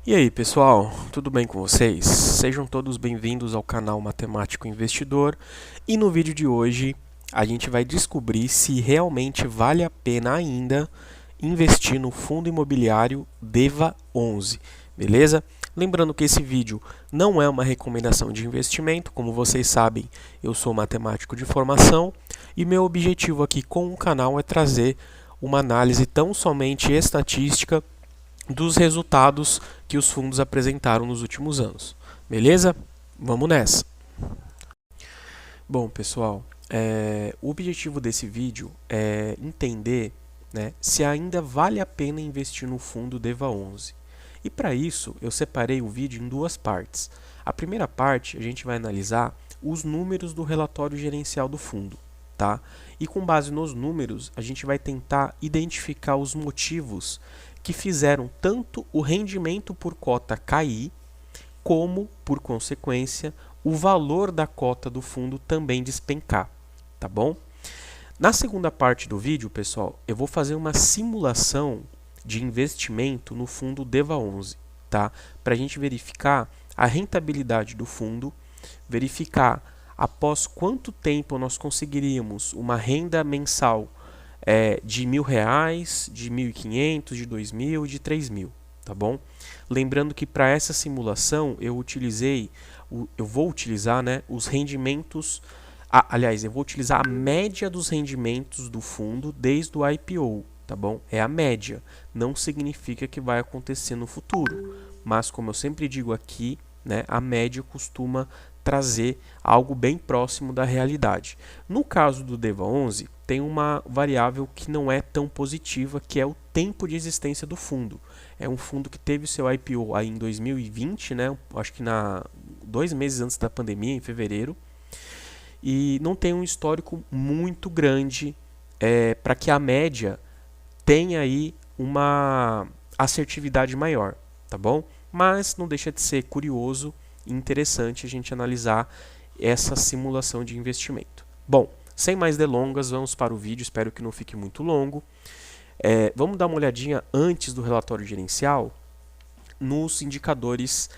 E aí, pessoal, tudo bem com vocês? Sejam todos bem-vindos ao canal Matemático Investidor. E no vídeo de hoje a gente vai descobrir se realmente vale a pena ainda investir no fundo imobiliário DEVA 11, beleza? Lembrando que esse vídeo não é uma recomendação de investimento, como vocês sabem, eu sou matemático de formação e meu objetivo aqui com o canal é trazer uma análise tão somente estatística dos resultados que os fundos apresentaram nos últimos anos. Beleza? Vamos nessa! Bom, pessoal, o objetivo desse vídeo é entender, né, se ainda vale a pena investir no fundo DEVA 11. E para isso, eu separei o vídeo em duas partes. A primeira parte, a gente vai analisar os números do relatório gerencial do fundo, tá? E com base nos números, a gente vai tentar identificar os motivos que fizeram tanto o rendimento por cota cair, como, por consequência, o valor da cota do fundo também despencar, tá bom? Na segunda parte do vídeo, pessoal, eu vou fazer uma simulação de investimento no fundo DEVA 11, tá? Para a gente verificar a rentabilidade do fundo, verificar após quanto tempo nós conseguiríamos uma renda mensal de R$1.000, de 1.500, de 2.000 e de 3.000, tá bom? Lembrando que para essa simulação eu vou utilizar, né, os rendimentos, aliás, eu vou utilizar a média dos rendimentos do fundo desde o IPO, tá bom? É a média, não significa que vai acontecer no futuro, mas como eu sempre digo aqui, né, a média costuma trazer algo bem próximo da realidade. No caso do DEVA 11, tem uma variável que não é tão positiva, que é o tempo de existência do fundo. É um fundo que teve seu IPO aí em 2020, né? Acho que 2 meses antes da pandemia, em fevereiro, e não tem um histórico muito grande para que a média tenha aí uma assertividade maior, tá bom? Mas não deixa de ser curioso e interessante a gente analisar essa simulação de investimento. Bom, sem mais delongas, vamos para o vídeo, espero que não fique muito longo. Vamos dar uma olhadinha antes do relatório gerencial nos indicadores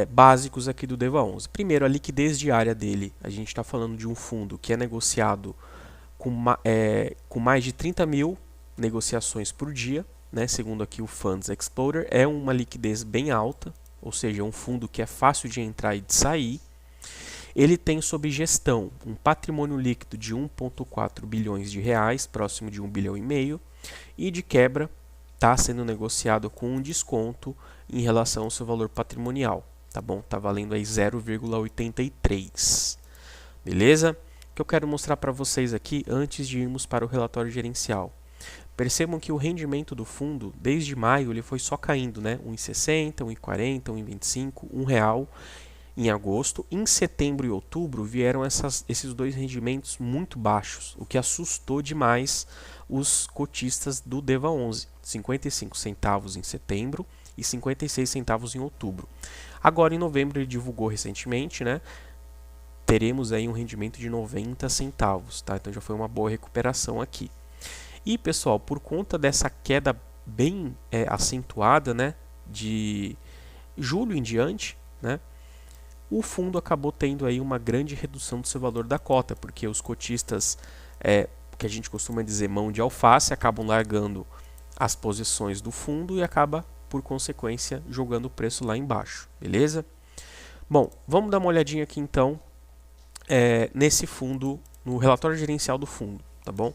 básicos aqui do DEVA 11. Primeiro, a liquidez diária dele. A gente está falando de um fundo que é negociado com mais de 30 mil negociações por dia, né? Segundo aqui o Funds Explorer, é uma liquidez bem alta, ou seja, é um fundo que é fácil de entrar e de sair. Ele tem sob gestão um patrimônio líquido de 1,4 bilhões de reais, próximo de 1,5 bilhão, e de quebra está sendo negociado com um desconto em relação ao seu valor patrimonial, tá bom? Está valendo aí 0,83. Beleza? O que eu quero mostrar para vocês aqui antes de irmos para o relatório gerencial. Percebam que o rendimento do fundo, desde maio, ele foi só caindo, né? 1,60, 1,40, 1,25, R$1 em agosto. Em setembro e outubro vieram esses dois rendimentos muito baixos, o que assustou demais os cotistas do DEVA 11. 55 centavos em setembro e 56 centavos em outubro. Agora, em novembro, ele divulgou recentemente, né? Teremos aí um rendimento de 90 centavos, tá? Então já foi uma boa recuperação aqui. E, pessoal, por conta dessa queda bem acentuada, né, de julho em diante, né, o fundo acabou tendo aí uma grande redução do seu valor da cota, porque os cotistas, que a gente costuma dizer mão de alface, acabam largando as posições do fundo e acaba, por consequência, jogando o preço lá embaixo, beleza? Bom, vamos dar uma olhadinha aqui então nesse fundo, no relatório gerencial do fundo, tá bom?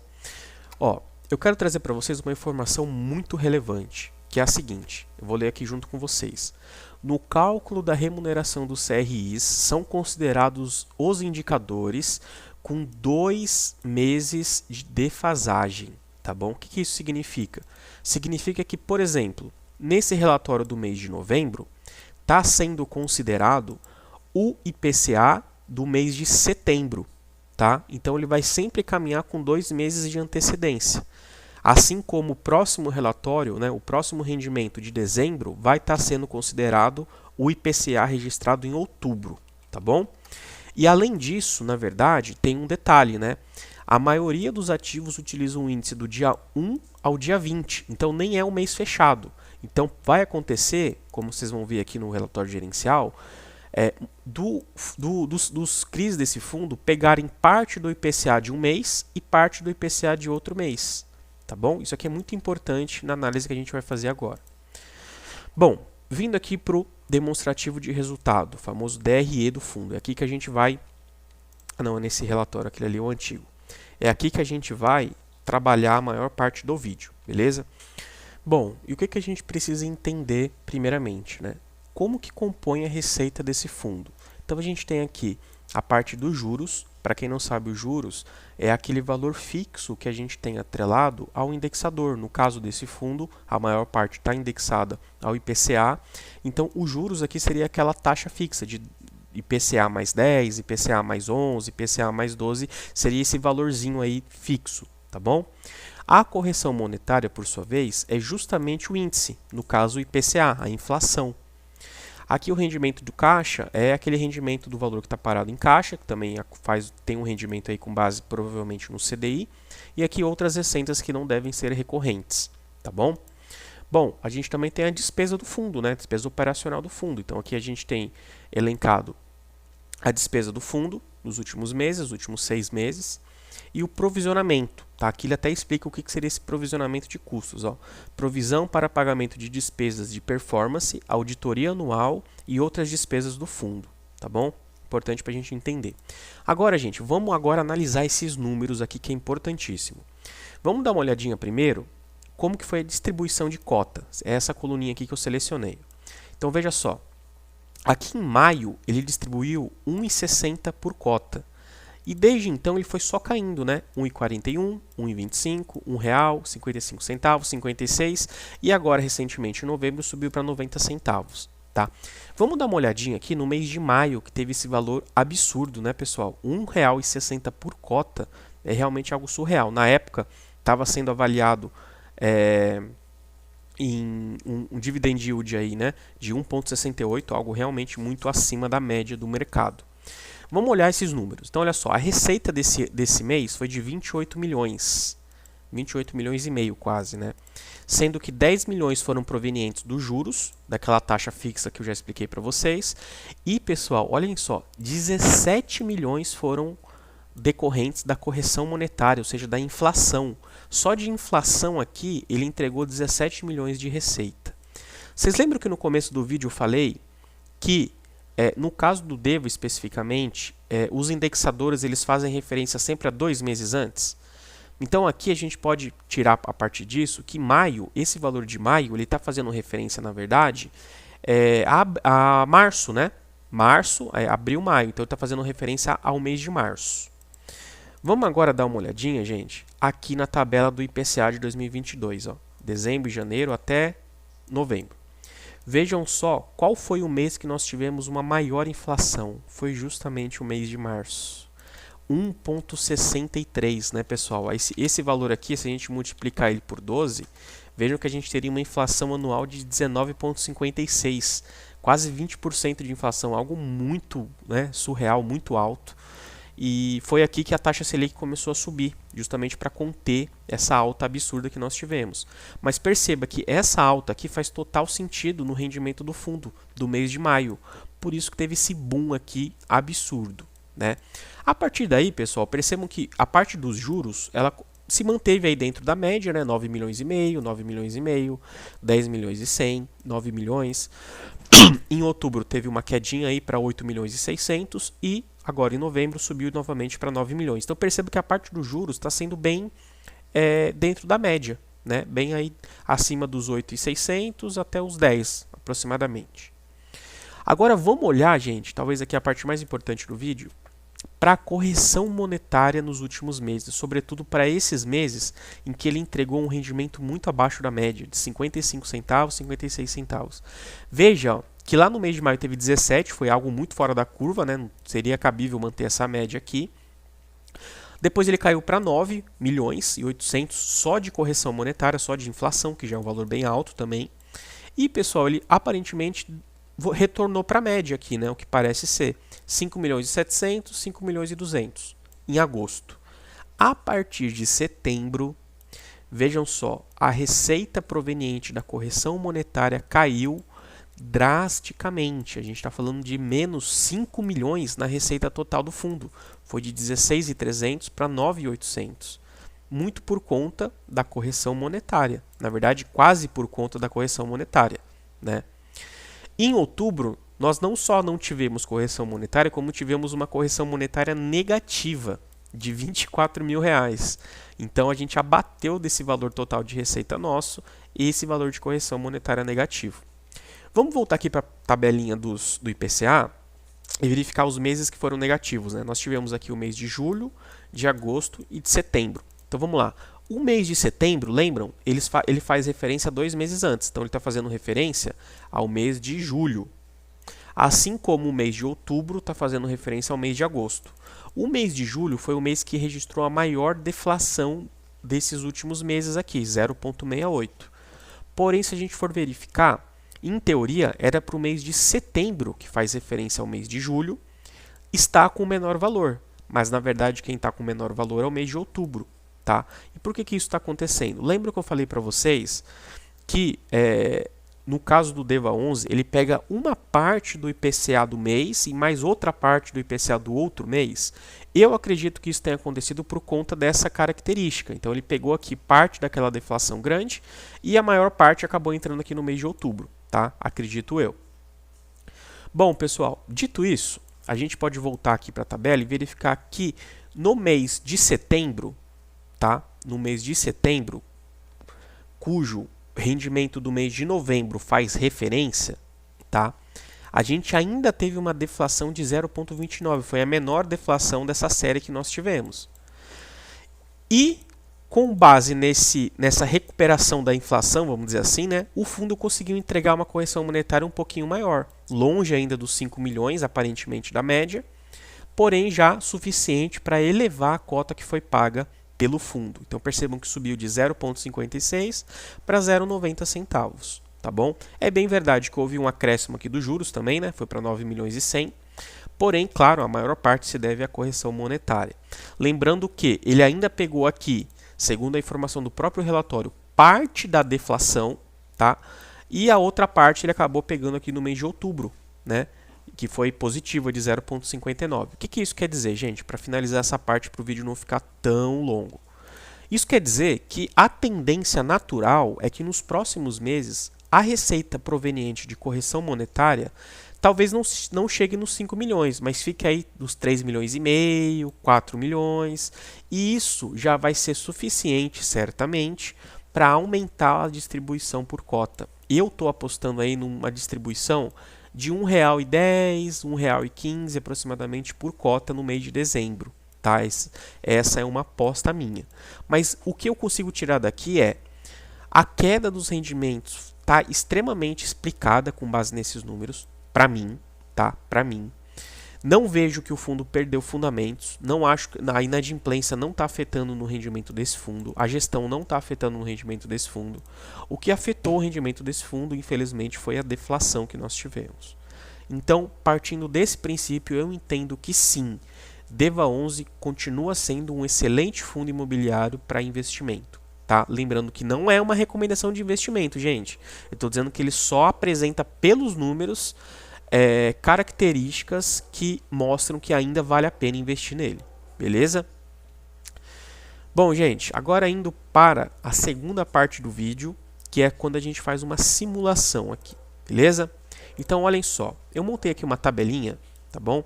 Ó, eu quero trazer para vocês uma informação muito relevante, que é a seguinte, eu vou ler aqui junto com vocês. No cálculo da remuneração dos CRIs, são considerados os indicadores com 2 meses de defasagem, tá bom? O que isso significa? Significa que, por exemplo, nesse relatório do mês de novembro, está sendo considerado o IPCA do mês de setembro, tá? Então ele vai sempre caminhar com 2 meses de antecedência. Assim como o próximo relatório, né, o próximo rendimento de dezembro, vai estar sendo considerado o IPCA registrado em outubro, tá bom? E além disso, na verdade, tem um detalhe, né? A maioria dos ativos utiliza um índice do dia 1 ao dia 20, então nem é um mês fechado. Então, vai acontecer, como vocês vão ver aqui no relatório gerencial, dos CRIs desse fundo pegarem parte do IPCA de um mês e parte do IPCA de outro mês. Tá bom? Isso aqui é muito importante na análise que a gente vai fazer agora. Bom, vindo aqui para o demonstrativo de resultado, o famoso DRE do fundo. É aqui que a gente vai... Não, é nesse relatório, aquele ali é o antigo. É aqui que a gente vai trabalhar a maior parte do vídeo, beleza? Bom, e o que a gente precisa entender primeiramente, né? Como que compõe a receita desse fundo? Então a gente tem aqui a parte dos juros. Para quem não sabe, os juros é aquele valor fixo que a gente tem atrelado ao indexador. No caso desse fundo, a maior parte está indexada ao IPCA. Então, os juros aqui seria aquela taxa fixa de IPCA mais 10, IPCA mais 11, IPCA mais 12, seria esse valorzinho aí fixo, tá bom? A correção monetária, por sua vez, é justamente o índice, no caso o IPCA, a inflação. Aqui o rendimento do caixa é aquele rendimento do valor que está parado em caixa, que também tem um rendimento aí com base provavelmente no CDI, e aqui outras receitas que não devem ser recorrentes, tá bom? Bom, a gente também tem a despesa do fundo, né? Despesa operacional do fundo. Então aqui a gente tem elencado a despesa do fundo nos últimos meses, os últimos 6 meses, e o provisionamento. Tá? Aqui ele até explica o que seria esse provisionamento de custos. Ó. Provisão para pagamento de despesas de performance, auditoria anual e outras despesas do fundo. Tá bom? Importante para a gente entender. Agora, gente, vamos agora analisar esses números aqui que é importantíssimo. Vamos dar uma olhadinha primeiro como que foi a distribuição de cota. É essa coluninha aqui que eu selecionei. Então, veja só. Aqui em maio, ele distribuiu 1,60 por cota. E desde então ele foi só caindo, né? 1,41, 1,25, R$ 1,55 centavos, 56 e agora recentemente em novembro subiu para 90 centavos, tá? Vamos dar uma olhadinha aqui no mês de maio que teve esse valor absurdo, né, pessoal? R$ 1,60 por cota é realmente algo surreal. Na época estava sendo avaliado em um dividend yield aí, né, de 1,68, algo realmente muito acima da média do mercado. Vamos olhar esses números. Então, olha só, a receita desse mês foi de 28 milhões. 28 milhões e meio quase, né? Sendo que 10 milhões foram provenientes dos juros, daquela taxa fixa que eu já expliquei para vocês. E, pessoal, olhem só, 17 milhões foram decorrentes da correção monetária, ou seja, da inflação. Só de inflação aqui, ele entregou 17 milhões de receita. Vocês lembram que no começo do vídeo eu falei que no caso do DEVA especificamente, os indexadores eles fazem referência sempre a 2 meses antes. Então aqui a gente pode tirar a partir disso que maio, esse valor de maio, ele está fazendo referência na verdade a março, né? Março, abril, maio, então ele está fazendo referência ao mês de março. Vamos agora dar uma olhadinha, gente, aqui na tabela do IPCA de 2022, ó, dezembro e janeiro até novembro. Vejam só qual foi o mês que nós tivemos uma maior inflação. Foi justamente o mês de março. 1,63, né, pessoal? Esse valor aqui, se a gente multiplicar ele por 12, vejam que a gente teria uma inflação anual de 19,56. Quase 20% de inflação, algo muito, né, surreal, muito alto. E foi aqui que a taxa Selic começou a subir, justamente para conter essa alta absurda que nós tivemos. Mas perceba que essa alta aqui faz total sentido no rendimento do fundo do mês de maio. Por isso que teve esse boom aqui absurdo, né? A partir daí, pessoal, percebam que a parte dos juros, ela se manteve aí dentro da média, né? 9 milhões e meio, 9 milhões e meio, 10 milhões e 100, 9 milhões. Em outubro teve uma quedinha aí para 8 milhões e 600 e agora em novembro subiu novamente para 9 milhões. Então perceba que a parte dos juros está sendo bem dentro da média, né? Bem aí acima dos 8.600 até os 10 aproximadamente. Agora vamos olhar, gente, talvez aqui a parte mais importante do vídeo, para a correção monetária nos últimos meses, sobretudo para esses meses em que ele entregou um rendimento muito abaixo da média, de 55 centavos, 56 centavos. Veja, ó, que lá no mês de maio teve 17, foi algo muito fora da curva, né? Não seria cabível manter essa média aqui. Depois ele caiu para 9 milhões e 800 só de correção monetária, só de inflação, que já é um valor bem alto também. E, pessoal, ele aparentemente retornou para a média aqui, né? O que parece ser 5 milhões e 700, 5 milhões e 200 em agosto. A partir de setembro, vejam só, a receita proveniente da correção monetária caiu drasticamente. A gente está falando de menos 5 milhões na receita total do fundo. Foi de 16.300 para 9.800. Muito por conta da correção monetária. Na verdade, quase por conta da correção monetária, né? Em outubro, nós não só não tivemos correção monetária, como tivemos uma correção monetária negativa de 24 mil reais. Então, a gente abateu desse valor total de receita nosso esse valor de correção monetária negativo. Vamos voltar aqui para a tabelinha do IPCA e verificar os meses que foram negativos, né? Nós tivemos aqui o mês de julho, de agosto e de setembro. Então vamos lá. O mês de setembro, lembram? Ele faz referência a 2 meses antes. Então ele está fazendo referência ao mês de julho. Assim como o mês de outubro está fazendo referência ao mês de agosto. O mês de julho foi o mês que registrou a maior deflação desses últimos meses aqui, 0,68. Porém, se a gente for verificar, em teoria, era para o mês de setembro, que faz referência ao mês de julho, está com o menor valor. Mas, na verdade, quem está com o menor valor é o mês de outubro. Tá? E por que isso está acontecendo? Lembra que eu falei para vocês que, no caso do DEVA11, ele pega uma parte do IPCA do mês e mais outra parte do IPCA do outro mês? Eu acredito que isso tenha acontecido por conta dessa característica. Então, ele pegou aqui parte daquela deflação grande e a maior parte acabou entrando aqui no mês de outubro. Tá? Acredito eu. Bom, pessoal, dito isso, a gente pode voltar aqui para a tabela e verificar que no mês de setembro, tá? No mês de setembro, cujo rendimento do mês de novembro faz referência, tá? A gente ainda teve uma deflação de 0,29, foi a menor deflação dessa série que nós tivemos. E com base nessa recuperação da inflação, vamos dizer assim, né, o fundo conseguiu entregar uma correção monetária um pouquinho maior, longe ainda dos 5 milhões, aparentemente, da média, porém já suficiente para elevar a cota que foi paga pelo fundo. Então percebam que subiu de 0,56 para 0,90 centavos, tá bom? É bem verdade que houve um acréscimo aqui dos juros também, né, foi para 9 milhões e 100. Porém, claro, a maior parte se deve à correção monetária. Lembrando que ele ainda pegou aqui, segundo a informação do próprio relatório, parte da deflação, tá? E a outra parte ele acabou pegando aqui no mês de outubro, né? Que foi positiva de 0,59. O que isso quer dizer, gente? Para finalizar essa parte, para o vídeo não ficar tão longo. Isso quer dizer que a tendência natural é que nos próximos meses a receita proveniente de correção monetária talvez não chegue nos 5 milhões, mas fique aí nos 3 milhões e meio, 4 milhões, e isso já vai ser suficiente, certamente, para aumentar a distribuição por cota. Eu estou apostando aí numa distribuição de R$ 1,10, R$ 1,15 aproximadamente por cota no mês de dezembro. Tá? Essa é uma aposta minha. Mas o que eu consigo tirar daqui é a queda dos rendimentos está extremamente explicada com base nesses números. Para mim, tá? Para mim. Não vejo que o fundo perdeu fundamentos, não acho que a inadimplência não está afetando no rendimento desse fundo, a gestão não está afetando no rendimento desse fundo. O que afetou o rendimento desse fundo, infelizmente, foi a deflação que nós tivemos. Então, partindo desse princípio, eu entendo que sim, DEVA11 continua sendo um excelente fundo imobiliário para investimento. Tá? Lembrando que não é uma recomendação de investimento, gente. Eu estou dizendo que ele só apresenta pelos números características que mostram que ainda vale a pena investir nele. Beleza? Bom, gente, agora indo para a segunda parte do vídeo, que é quando a gente faz uma simulação aqui. Beleza? Então, olhem só. Eu montei aqui uma tabelinha, tá bom?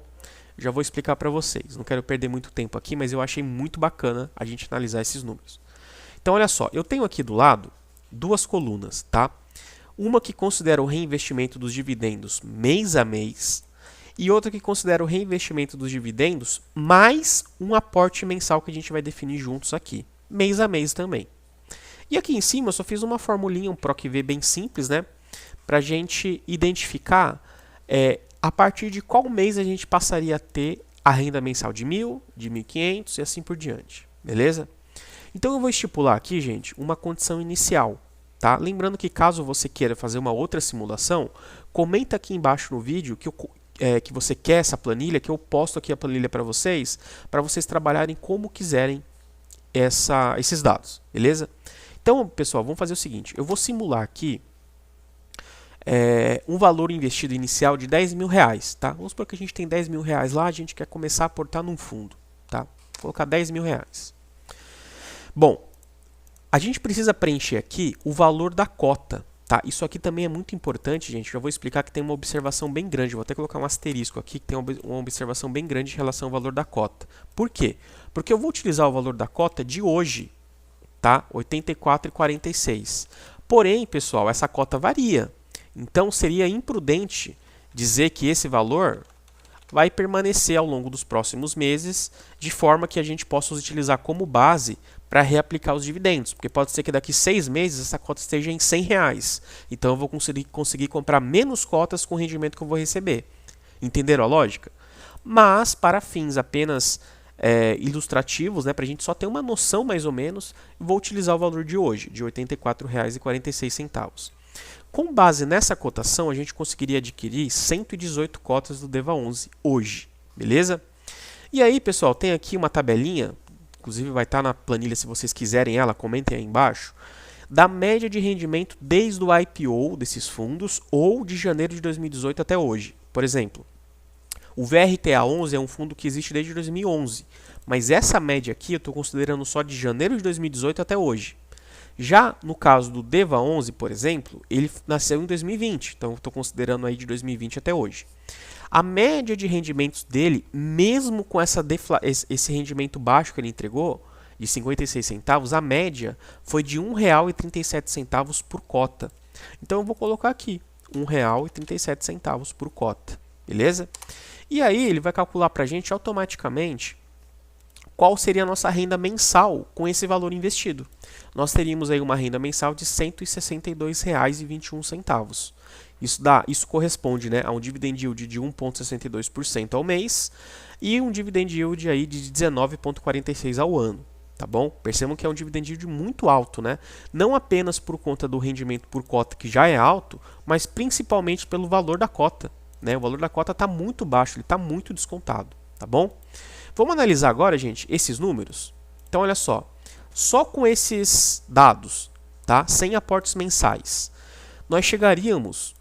Já vou explicar para vocês. Não quero perder muito tempo aqui, mas eu achei muito bacana a gente analisar esses números. Então, olha só, eu tenho aqui do lado duas colunas, tá? Uma que considera o reinvestimento dos dividendos mês a mês e outra que considera o reinvestimento dos dividendos mais um aporte mensal que a gente vai definir juntos aqui, mês a mês também. E aqui em cima eu só fiz uma formulinha, um PROC-V bem simples, né? Para a gente identificar a partir de qual mês a gente passaria a ter a renda mensal de 1.000, de 1.500 e assim por diante, beleza? Então eu vou estipular aqui, gente, uma condição inicial, tá? Lembrando que caso você queira fazer uma outra simulação, comenta aqui embaixo no vídeo que você quer essa planilha, que eu posto aqui a planilha para vocês trabalharem como quiserem esses dados, beleza? Então, pessoal, vamos fazer o seguinte. Eu vou simular aqui um valor investido inicial de R$10.000, tá? Vamos supor que a gente tem R$10.000 lá, a gente quer começar a aportar num fundo, tá? Vou colocar R$10.000. Bom, a gente precisa preencher aqui o valor da cota, tá? Isso aqui também é muito importante, gente. Já vou explicar que tem uma observação bem grande. Vou até colocar um asterisco aqui que tem uma observação bem grande em relação ao valor da cota. Por quê? Porque eu vou utilizar o valor da cota de hoje, tá? R$ 84,46. Porém, pessoal, essa cota varia. Então, seria imprudente dizer que esse valor vai permanecer ao longo dos próximos meses, de forma que a gente possa utilizar como base para reaplicar os dividendos. Porque pode ser que daqui 6 meses essa cota esteja em R$100. Então, eu vou conseguir comprar menos cotas com o rendimento que eu vou receber. Entenderam a lógica? Mas, para fins apenas ilustrativos, né, para a gente só ter uma noção mais ou menos, vou utilizar o valor de hoje, de R$ 84,46. Com base nessa cotação, a gente conseguiria adquirir 118 cotas do DEVA11 hoje, beleza? E aí, pessoal, tem aqui uma tabelinha, inclusive vai estar na planilha se vocês quiserem ela, comentem aí embaixo, da média de rendimento desde o IPO desses fundos ou de janeiro de 2018 até hoje. Por exemplo, o VRTA11 é um fundo que existe desde 2011, mas essa média aqui eu estou considerando só de janeiro de 2018 até hoje. Já no caso do DEVA11, por exemplo, ele nasceu em 2020, então estou considerando aí de 2020 até hoje. A média de rendimentos dele, mesmo com esse rendimento baixo que ele entregou, de 56 centavos, a média foi de R$ 1,37 por cota. Então eu vou colocar aqui, R$ 1,37 por cota, beleza? E aí ele vai calcular para a gente automaticamente qual seria a nossa renda mensal com esse valor investido. Nós teríamos aí uma renda mensal de R$ 162,21. Isso corresponde, né, a um dividend yield de 1,62% ao mês e um dividend yield aí de 19,46% ao ano. Tá bom? Percebam que é um dividend yield muito alto, né? Não apenas por conta do rendimento por cota que já é alto, mas principalmente pelo valor da cota, né? O valor da cota está muito baixo, ele está muito descontado, tá bom? Vamos analisar agora, gente, esses números. Então, olha só com esses dados, tá? Sem aportes mensais, nós chegaríamos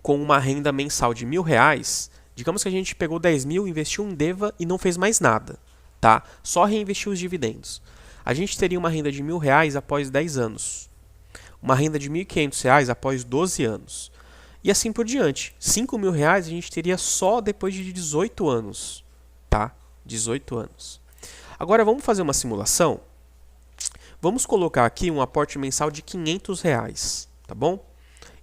com uma renda mensal de R$1.000. Digamos que a gente pegou 10 mil, investiu em DEVA e não fez mais nada, tá? Só reinvestiu os dividendos. A gente teria uma renda de R$1.000 após 10 anos, uma renda de R$1.500 após 12 anos e assim por diante. R$5.000 a gente teria só depois de 18 anos, tá? 18 anos. Agora vamos fazer uma simulação. Vamos colocar aqui um aporte mensal de R$500, tá bom?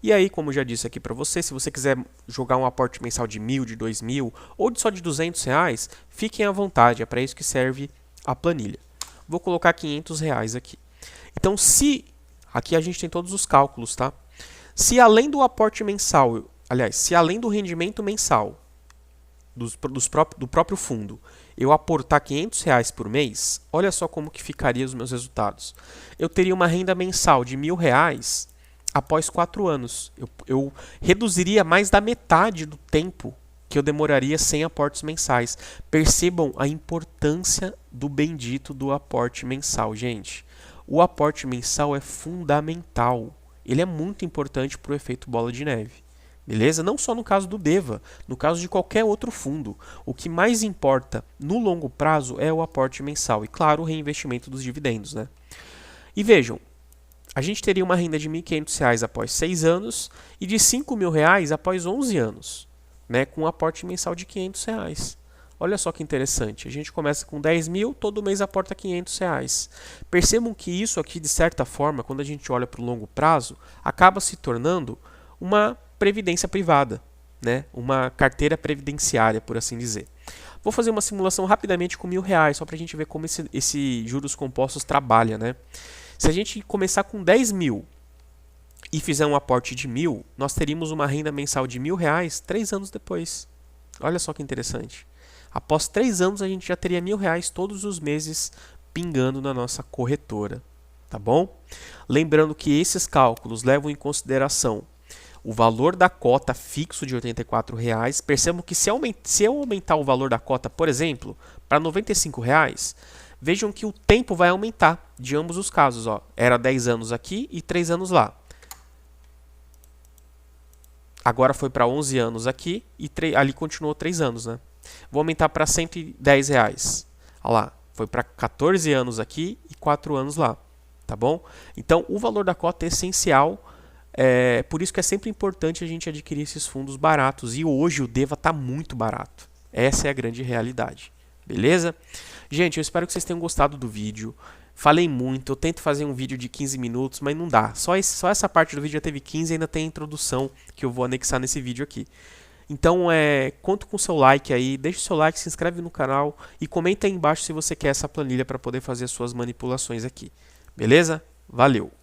E aí, como já disse aqui para você, se você quiser jogar um aporte mensal de 1.000, de 2.000 ou só de R$200, fiquem à vontade, é para isso que serve a planilha. Vou colocar R$500 aqui. Então, aqui a gente tem todos os cálculos, tá? Se além do aporte mensal, aliás, se além do rendimento mensal do próprio fundo, eu aportar R$500 por mês, olha só como que ficaria os meus resultados. Eu teria uma renda mensal de R$1.000 após 4 anos. Eu reduziria mais da metade do tempo que eu demoraria sem aportes mensais. Percebam a importância do bendito do aporte mensal, gente. O aporte mensal é fundamental. Ele é muito importante para o efeito bola de neve. Beleza? Não só no caso do DEVA, no caso de qualquer outro fundo. O que mais importa no longo prazo é o aporte mensal e, claro, o reinvestimento dos dividendos, né? E vejam, a gente teria uma renda de R$1.500 após 6 anos e de R$5.000 após 11 anos, né? Com um aporte mensal de R$500. Olha só que interessante, a gente começa com 10 mil, todo mês aporta R$500. Percebam que isso aqui, de certa forma, quando a gente olha para o longo prazo, acaba se tornando uma previdência privada, né? Uma carteira previdenciária, por assim dizer. Vou fazer uma simulação rapidamente com R$1.000, só para a gente ver como esse juros compostos trabalha, né? Se a gente começar com 10 mil e fizer um aporte de 1.000, nós teríamos uma renda mensal de R$1.000 3 anos depois. Olha só que interessante. Após 3 anos, a gente já teria R$1.000 todos os meses pingando na nossa corretora, tá bom? Lembrando que esses cálculos levam em consideração o valor da cota fixo de R$ 84,00. Percebam que se eu aumentar o valor da cota, por exemplo, para R$ 95,00, vejam que o tempo vai aumentar de ambos os casos. Ó. Era 10 anos aqui e 3 anos lá. Agora foi para 11 anos aqui e ali continuou 3 anos. Né? Vou aumentar para R$110. Olha lá, foi para 14 anos aqui e 4 anos lá. Tá bom? Então, o valor da cota é essencial. Por isso que é sempre importante a gente adquirir esses fundos baratos. E hoje o DEVA está muito barato. Essa é a grande realidade. Beleza? Gente, eu espero que vocês tenham gostado do vídeo. Falei muito, eu tento fazer um vídeo de 15 minutos, mas não dá. Só essa parte do vídeo já teve 15 e ainda tem a introdução que eu vou anexar nesse vídeo aqui. Então, conto com o seu like aí, deixa o seu like, se inscreve no canal e comenta aí embaixo se você quer essa planilha para poder fazer as suas manipulações aqui. Beleza? Valeu!